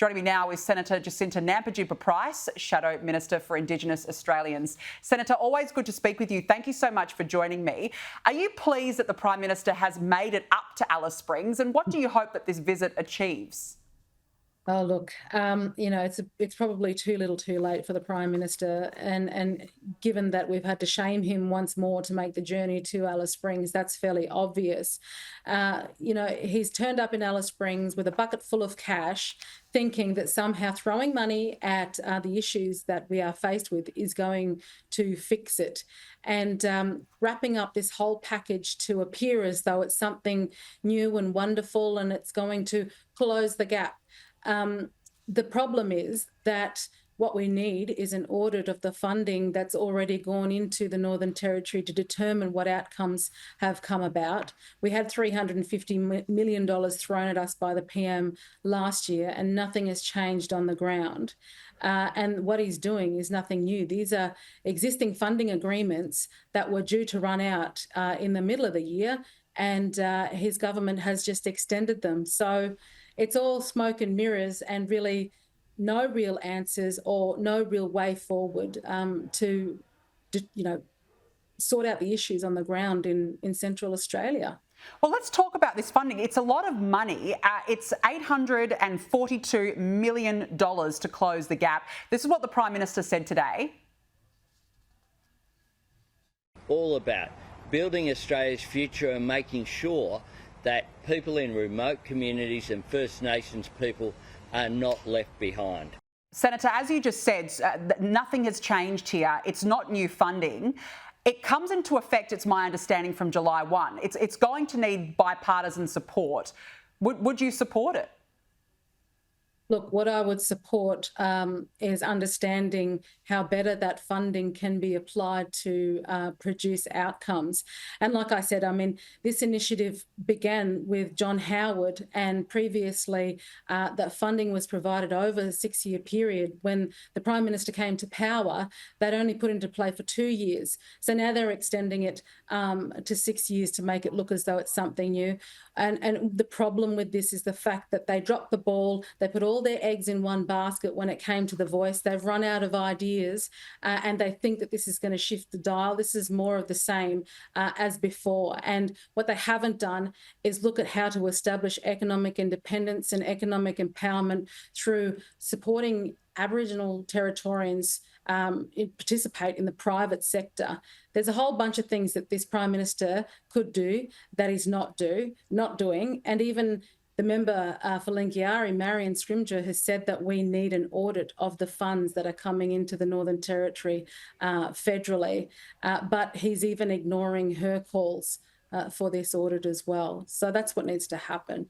Joining me now is Senator Jacinta Price, Shadow Minister for Indigenous Australians. Senator, always good to speak with you. Thank you so much for joining me. Are you pleased that the Prime Minister has made it up to Alice Springs, and what do you hope that this visit achieves? Oh, look, it's probably too little too late for the Prime Minister. And given that we've had to shame him once more to make the journey to Alice Springs, that's fairly obvious. He's turned up in Alice Springs with a bucket full of cash, thinking that somehow throwing money at the issues that we are faced with is going to fix it. And wrapping up this whole package to appear as though it's something new and wonderful and it's going to close the gap. The problem is that what we need is an audit of the funding that's already gone into the Northern Territory to determine what outcomes have come about. We had $350 million thrown at us by the PM last year, and nothing has changed on the ground. And what he's doing is nothing new. These are existing funding agreements that were due to run out in the middle of the year, and his government has just extended them. So it's all smoke and mirrors and really no real answers or no real way forward to sort out the issues on the ground in Central Australia. Well, let's talk about this funding. It's a lot of money. It's $842 million to close the gap. This is what the Prime Minister said today. All about building Australia's future and making sure that people in remote communities and First Nations people are not left behind. Senator, as you just said, nothing has changed here. It's not new funding. It comes into effect, it's my understanding, from July 1. It's going to need bipartisan support. Would you support it? Look, what I would support is understanding how better that funding can be applied to produce outcomes. And like I said, I mean, this initiative began with John Howard, and previously that funding was provided over a 6-year period. When the Prime Minister came to power, they'd only put into play for 2 years. So now they're extending it to 6 years to make it look as though it's something new. And the problem with this is the fact that they dropped the ball, they put all their eggs in one basket when it came to the voice. They've run out of ideas and they think that this is going to shift the dial. This is more of the same as before. And what they haven't done is look at how to establish economic independence and economic empowerment through supporting Aboriginal Territorians participate in the private sector. There's a whole bunch of things that this Prime Minister could do that he's not doing. And even the member for Lingiari, Marion Scrimgeour, has said that we need an audit of the funds that are coming into the Northern Territory federally. But he's even ignoring her calls for this audit as well. So that's what needs to happen.